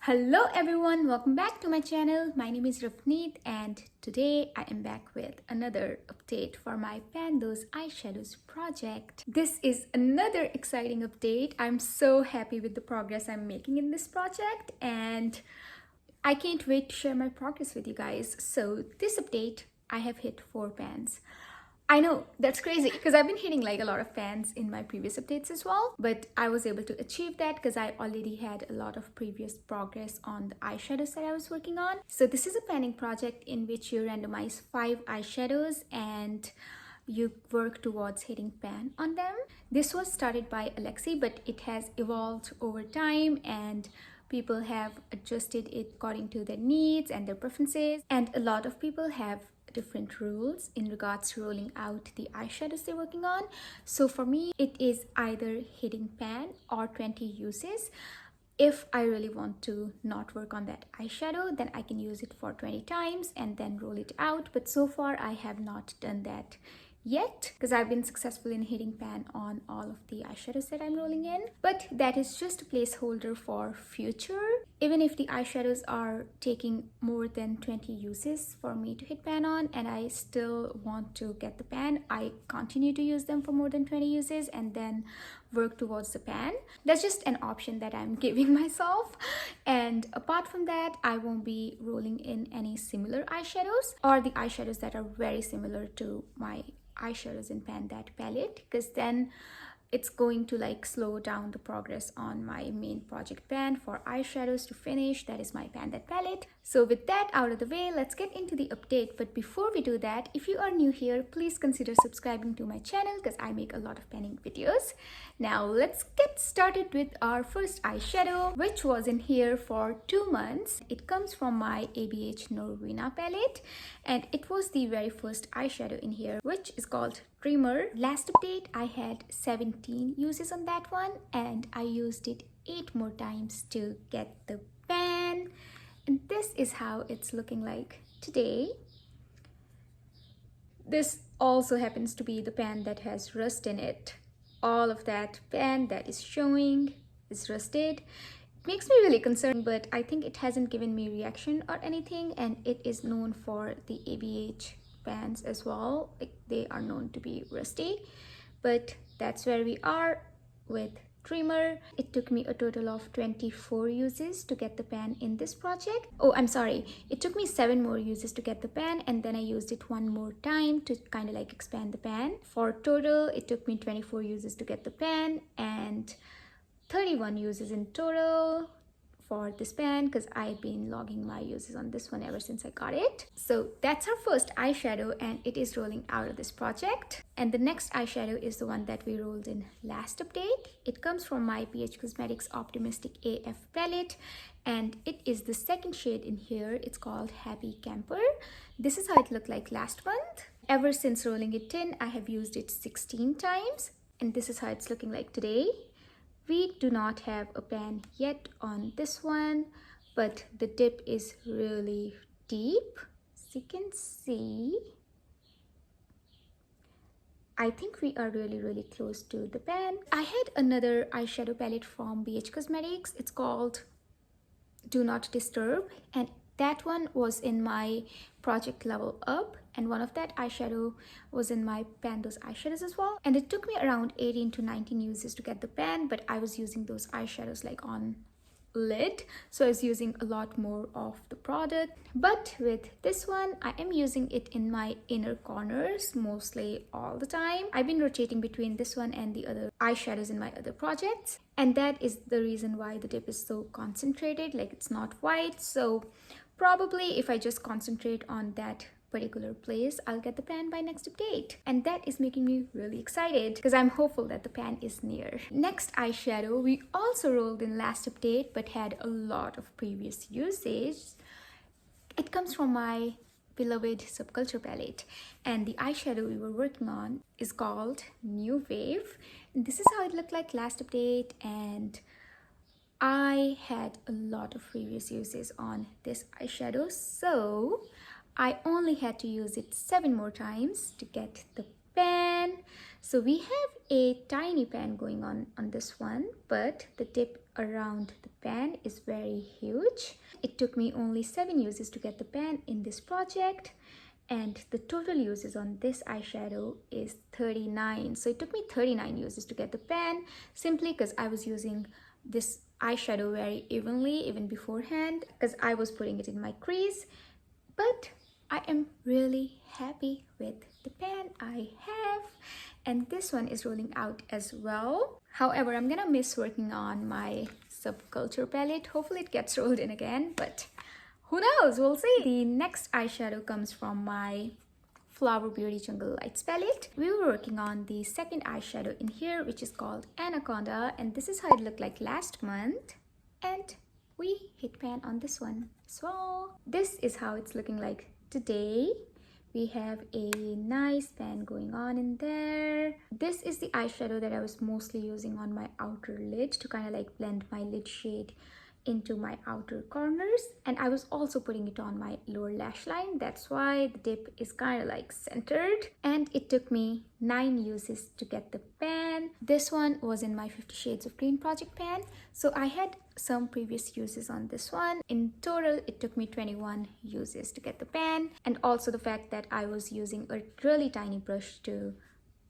Hello everyone, welcome back to my channel. My name is Rafneet and today I am back with another update for my Pan Those Eyeshadows project. This is another exciting update. I'm so happy with the progress I'm making in this project and I can't wait to share my progress with you guys. So this update, I have hit 4 pans. I know, that's crazy because I've been hitting like a lot of pans in my previous updates as well, but I was able to achieve that because I already had a lot of previous progress on the eyeshadows that I was working on. So this is a panning project in which you randomize 5 eyeshadows and you work towards hitting pan on them. This was started by Alexi, but it has evolved over time and people have adjusted it according to their needs and their preferences, and a lot of people have different rules in regards to rolling out the eyeshadows they're working on. So for me, it is either hitting pan or 20 uses. If I really want to not work on that eyeshadow, then I can use it for 20 times and then roll it out. But so far, I have not done that yet because I've been successful in hitting pan on all of the eyeshadows that I'm rolling in. But that is just a placeholder for future. Even if the eyeshadows are taking more than 20 uses for me to hit pan on and I still want to get the pan, I continue to use them for more than 20 uses and then work towards the pan. That's just an option that I'm giving myself. And apart from that, I won't be rolling in any similar eyeshadows or the eyeshadows that are very similar to my eyeshadows in pan that palette, because then it's going to like slow down the progress on my main project pan for eyeshadows to finish. That is my pan that palette. So with that out of the way, let's get into the update. But before we do that, if you are new here, please consider subscribing to my channel because I make a lot of panning videos. Now let's get started with our first eyeshadow, which was in here for 2 months. It comes from my ABH Norvina palette and it was the very first eyeshadow in here, which is called Dreamer. Last update, I had 17 uses on that one and I used it 8 more times to get the pan. And this is how it's looking like today. This also happens to be the pan that has rust in it. All of that pan that is showing is rusted. It makes me really concerned, but I think it hasn't given me reaction or anything, and it is known for the ABH pans as well. Like, they are known to be rusty, but that's where we are with Dreamer. It took me a total of 24 uses to get the pan in this project. Oh, I'm sorry. It took me 7 more uses to get the pan and then I used it 1 more time to kind of like expand the pan. For total, it took me 24 uses to get the pan and 31 uses in total for this pan because I've been logging my uses on this one ever since I got it. So that's our first eyeshadow and it is rolling out of this project. And the next eyeshadow is the one that we rolled in last update. It comes from my PH Cosmetics Optimistic AF palette and it is the second shade in here. It's called Happy Camper. This is how it looked like last month. Ever since rolling it in, I have used it 16 times and this is how it's looking like today. We do not have a pan yet on this one, but the dip is really deep. As you can see, I think we are really close to the pan. I had another eyeshadow palette from BH Cosmetics. It's called Do Not Disturb, and that one was in my project Level Up, and one of that eyeshadow was in my Pan Those Eyeshadows as well. And it took me around 18 to 19 uses to get the pan, but I was using those eyeshadows like on lid, so I was using a lot more of the product. But with this one, I am using it in my inner corners mostly all the time. I've been rotating between this one and the other eyeshadows in my other projects, and that is the reason why the dip is so concentrated, like it's not white. So probably if I just concentrate on that particular place, I'll get the pan by next update. And that is making me really excited because I'm hopeful that the pan is near. Next eyeshadow we also rolled in last update but had a lot of previous usage. It comes from my beloved Subculture palette and the eyeshadow we were working on is called New Wave. And this is how it looked like last update and I had a lot of previous uses on this eyeshadow, so I only had to use it 7 more times to get the pan. So we have a tiny pan going on this one, but the dip around the pan is very huge. It took me only 7 uses to get the pan in this project, and the total uses on this eyeshadow is 39. So it took me 39 uses to get the pan, simply because I was using this eyeshadow very evenly even beforehand, because I was putting it in my crease. But I am really happy with the pan I have, and this one is rolling out as well. However, I'm gonna miss working on my Subculture palette. Hopefully it gets rolled in again, but who knows, we'll see. The next eyeshadow comes from my Flower Beauty Jungle Lights palette. We were working on the second eyeshadow in here, which is called Anaconda, and this is how it looked like last month, and we hit pan on this one as well. This is how it's looking like today. We have a nice pan going on in there. This is the eyeshadow that I was mostly using on my outer lid to kind of like blend my lid shade into my outer corners, and I was also putting it on my lower lash line. That's why the dip is kind of like centered, and it took me 9 uses to get the pan. This one was in my 50 Shades of Green project pan, so I had some previous uses on this one. In total, it took me 21 uses to get the pan, and also the fact that I was using a really tiny brush to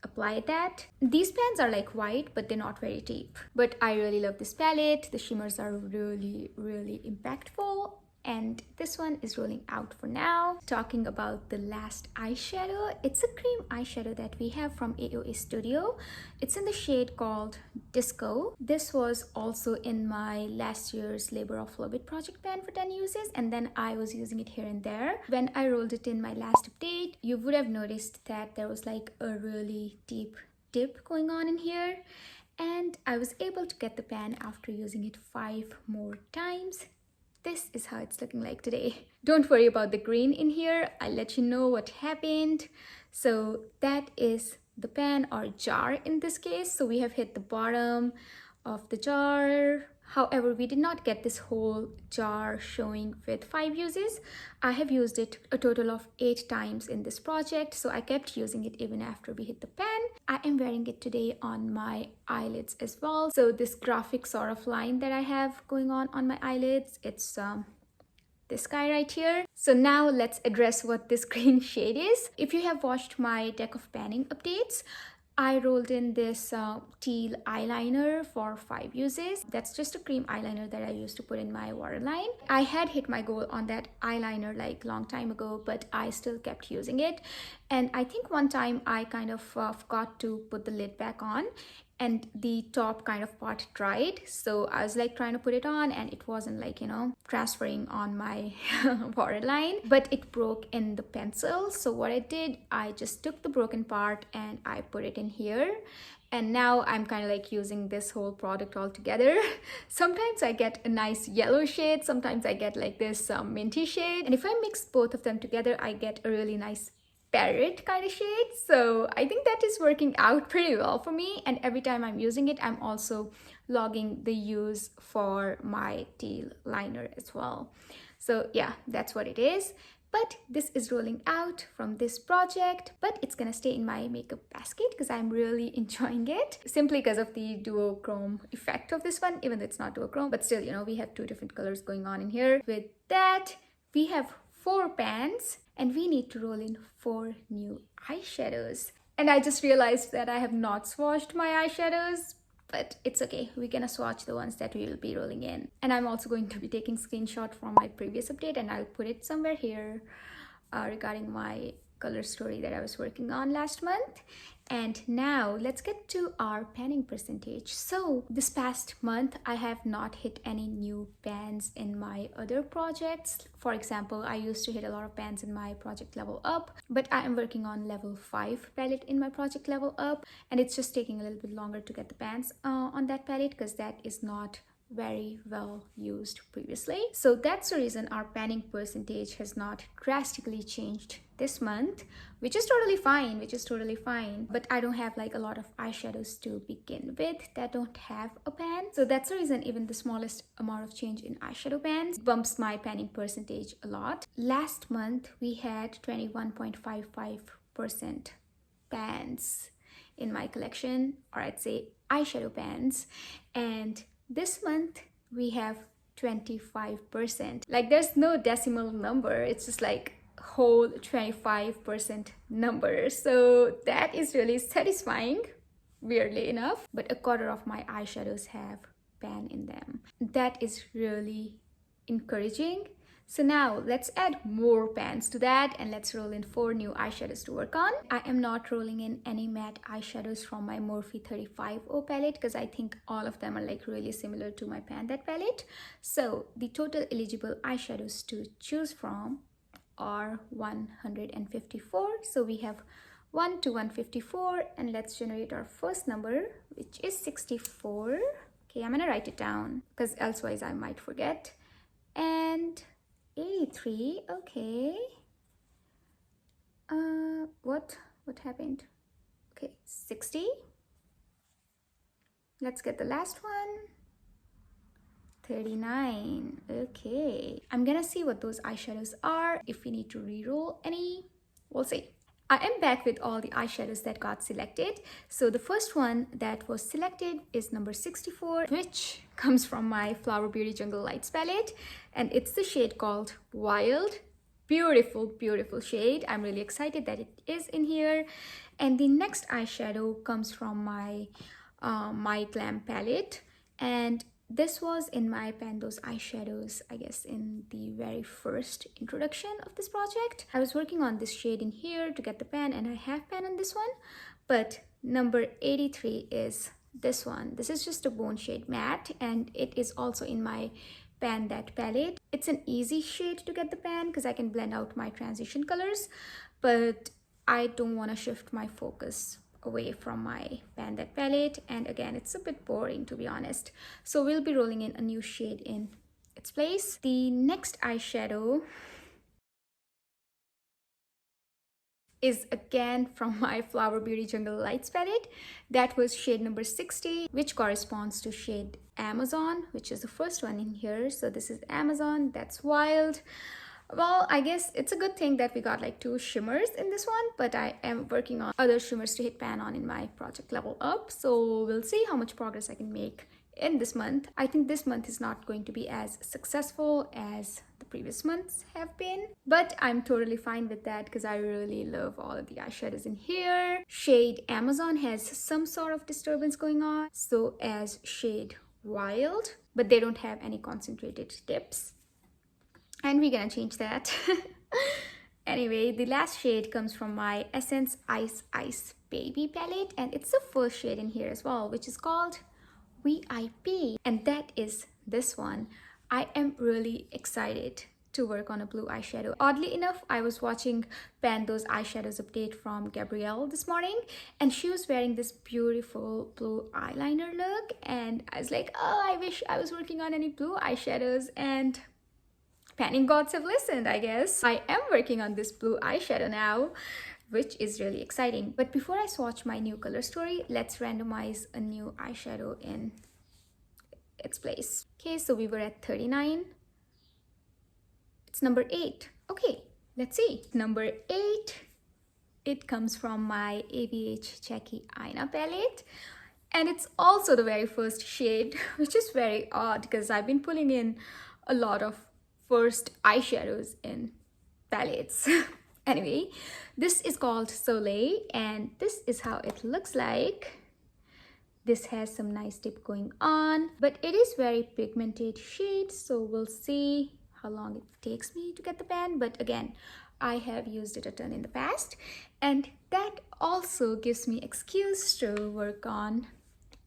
apply that. These pans are like white, but they're not very deep. But I really love this palette. The shimmers are really, really impactful. And this one is rolling out for now. Talking about the last eyeshadow, it's a cream eyeshadow that we have from AOA Studio. It's in the shade called Disco. This was also in my last year's Labor of Love It project pan for 10 uses, and then I was using it here and there. When I rolled it in my last update, you would have noticed that there was like a really deep dip going on in here, and I was able to get the pan after using it 5 more times. This is how it's looking like today. Don't worry about the green in here. I'll let you know what happened. So that is the pan, or jar in this case. So we have hit the bottom of the jar. However, we did not get this whole jar showing with 5 uses. I have used it a total of 8 times in this project, so I kept using it even after we hit the pan. I am wearing it today on my eyelids as well. So this graphic sort of line that I have going on my eyelids, it's this guy right here. So now let's address what this green shade is. If you have watched my deck of panning updates, I rolled in this teal eyeliner for 5 uses. That's just a cream eyeliner that I used to put in my waterline. I had hit my goal on that eyeliner like long time ago, but I still kept using it. And I think one time I kind of forgot to put the lid back on, and the top kind of part dried. So I was like trying to put it on, and it wasn't like, you know, transferring on my waterline, but it broke in the pencil. So what I did, I just took the broken part and I put it in here. And now I'm kind of like using this whole product all together. Sometimes I get a nice yellow shade, sometimes I get like this minty shade. And if I mix both of them together, I get a really nice parrot kind of shade. So I think that is working out pretty well for me, and every time I'm using it, I'm also logging the use for my teal liner as well. So yeah, that's what it is. But this is rolling out from this project, but it's gonna stay in my makeup basket because I'm really enjoying it, simply because of the duochrome effect of this one, even though it's not duochrome, but still, you know, we have 2 different colors going on in here. With that, we have 4 pans, and we need to roll in 4 new eyeshadows. And I just realized that I have not swatched my eyeshadows, but it's okay. We're gonna swatch the ones that we will be rolling in. And I'm also going to be taking screenshot from my previous update, and I'll put it somewhere here regarding my color story that I was working on last month. And now let's get to our panning percentage. So this past month, I have not hit any new pans in my other projects. For example, I used to hit a lot of pans in my project Level Up, but I am working on level 5 palette in my project Level Up, and it's just taking a little bit longer to get the pans on that palette because that is not very well used previously. So that's the reason our panning percentage has not drastically changed this month, which is totally fine, but I don't have like a lot of eyeshadows to begin with that don't have a pan. So that's the reason even the smallest amount of change in eyeshadow pans bumps my panning percentage a lot. Last month we had 21.55% pans in my collection, or I'd say eyeshadow pans, and This month we have 25%. Like there's no decimal number, it's just like whole 25% number. So that is really satisfying, weirdly enough. But a quarter of my eyeshadows have pan in them. That is really encouraging. So now let's add more pans to that and let's roll in 4 new eyeshadows to work on. I am not rolling in any matte eyeshadows from my Morphe 35O palette because I think all of them are like really similar to my Pan That palette. So the total eligible eyeshadows to choose from are 154. So we have 1 to 154 and let's generate our first number, which is 64. Okay, I'm gonna write it down because elsewise I might forget. And 83, okay. What happened? Okay, 60. Let's get the last one. 39, okay. I'm gonna see what those eyeshadows are. If we need to re-roll any, we'll see. I am back with all the eyeshadows that got selected. So the first one that was selected is number 64, which comes from my Flower Beauty Jungle Lights palette. And it's the shade called Wild. Beautiful, beautiful shade. I'm really excited that it is in here. And the next eyeshadow comes from my My Glam palette. And this was in my Pan Those Eyeshadows, I guess, in the very first introduction of this project. I was working on this shade in here to get the pan, and I have pan on this one. But number 83 is this one. This is just a bone shade matte, and it is also in my Pan That palette. It's an easy shade to get the pan because I can blend out my transition colors, but I don't want to shift my focus away from my Pan That palette, and again it's a bit boring to be honest, so we'll be rolling in a new shade in its place. The next eyeshadow is again from my Flower Beauty Jungle Lights palette. That was shade number 60, which corresponds to shade Amazon, which is the first one in here. So this is Amazon. That's Wild. Well, I guess it's a good thing that we got like 2 shimmers in this one, but I am working on other shimmers to hit pan on in my project Level Up. So we'll see how much progress I can make in this month. I think this month is not going to be as successful as the previous months have been, but I'm totally fine with that because I really love all of the eyeshadows in here. Shade Amazon has some sort of disturbance going on, so as shade Wild, but they don't have any concentrated tips. And we're gonna change that. Anyway, the last shade comes from my Essence Ice Ice Baby palette, and it's the first shade in here as well, which is called VIP, and that is this one. I am really excited to work on a blue eyeshadow. Oddly enough, I was watching Pan Those Eyeshadows update from Gabrielle this morning, and she was wearing this beautiful blue eyeliner look, and I was like, oh, I wish I was working on any blue eyeshadows, and panning gods have listened, I guess. I am working on this blue eyeshadow now, which is really exciting. But before I swatch my new color story, let's randomize a new eyeshadow in its place. Okay, so we were at 39. It's number 8. Okay, let's see. Number 8, it comes from my AVH Jackie Aina palette. And it's also the very first shade, which is very odd because I've been pulling in a lot of first eyeshadows in palettes. Anyway, this is called Soleil, and this is how it looks like. This has some nice tip going on, but it is very pigmented shade, so we'll see how long it takes me to get the pan. But again, I have used it a ton in the past, and that also gives me excuse to work on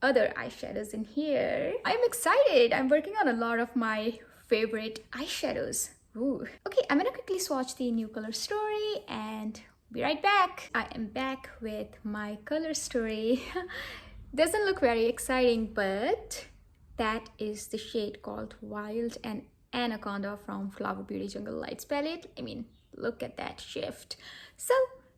other eyeshadows in here. I'm excited. I'm working on a lot of my favorite eyeshadows. Ooh. Okay, I'm gonna quickly swatch the new color story and be right back. I am back with my color story. Doesn't look very exciting, but that is the shade called Wild and Anaconda from Flower Beauty Jungle Lights palette. I mean, look at that shift. So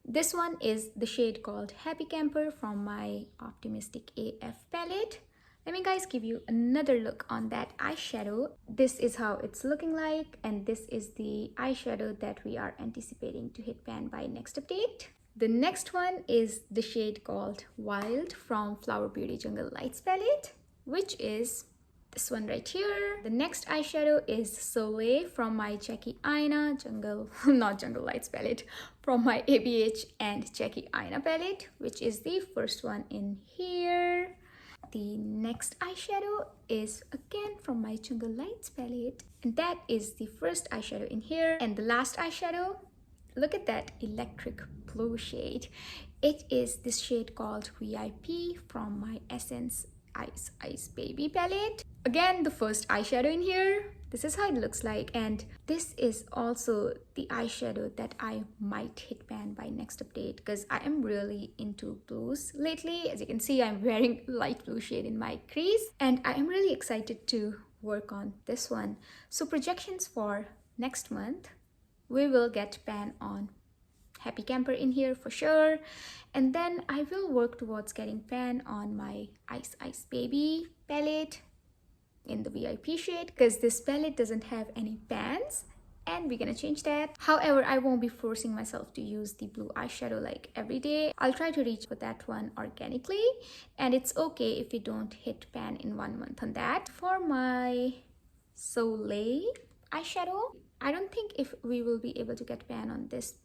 this one is the shade called Happy Camper from my Optimistic AF palette. Let me guys give you another look on that eyeshadow. This is how it's looking like, and this is the eyeshadow that we are anticipating to hit pan by next update. The next one is the shade called Wild from Flower Beauty Jungle Lights palette, which is This one right here. The next eyeshadow is Soleil from my Jackie Aina Jungle, not Jungle Lights palette, from my ABH and Jackie Aina palette, which is the first one in here. The next eyeshadow is again from my Jungle Lights palette, and that is the first eyeshadow in here. And the last eyeshadow, look at that electric blue shade. It is this shade called VIP from my Essence Ice Baby palette. Again, the first eyeshadow in here. This is how it looks like, and this is also the eyeshadow that I might hit pan by next update, because I am really into blues lately. As you can see, I'm wearing light blue shade in my crease, and I am really excited to work on this one. So projections for next month, we will get pan on Happy Camper in here for sure, and then I will work towards getting pan on my Ice Baby palette in the VIP shade, because this palette doesn't have any pans, and we're gonna change that. However, I won't be forcing myself to use the blue eyeshadow like every day. I'll try to reach for that one organically, and it's okay if we don't hit pan in 1 month on that. For my Soleil eyeshadow, I don't think if we will be able to get pan on this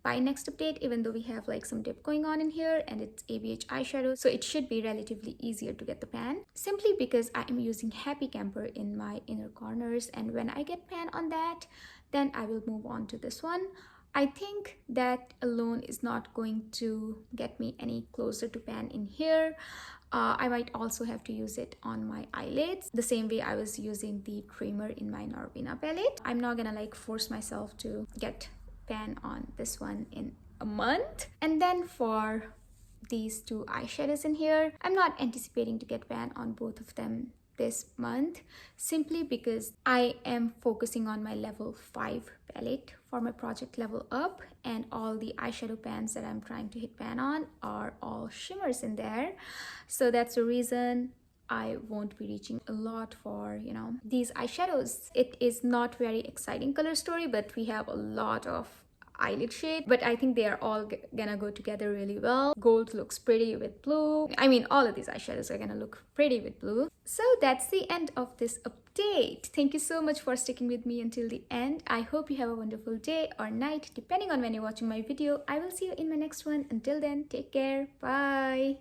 by next update, even though we have like some dip going on in here, and it's ABH eyeshadow, so it should be relatively easier to get the pan, simply because I am using Happy Camper in my inner corners, and when I get pan on that, then I will move on to this one. I think that alone is not going to get me any closer to pan in here. I might also have to use it on my eyelids, the same way I was using the creamer in my Norvina palette. I'm not gonna like force myself to get pan on this one in a month. And then for these two eyeshadows in here, I'm not anticipating to get pan on both of them this month, simply because I am focusing on my level 5 palette for my project Level Up, and all the eyeshadow pans that I'm trying to hit pan on are all shimmers in there. So that's the reason I won't be reaching a lot for, you know, these eyeshadows. It is not very exciting color story, but we have a lot of eyelid shade, but I think they are all gonna go together really well. Gold looks pretty with blue. I mean, all of these eyeshadows are gonna look pretty with blue. So that's the end of this update. Thank you so much for sticking with me until the end. I hope you have a wonderful day or night, depending on when you're watching my video. I will see you in my next one. Until then, take care. Bye.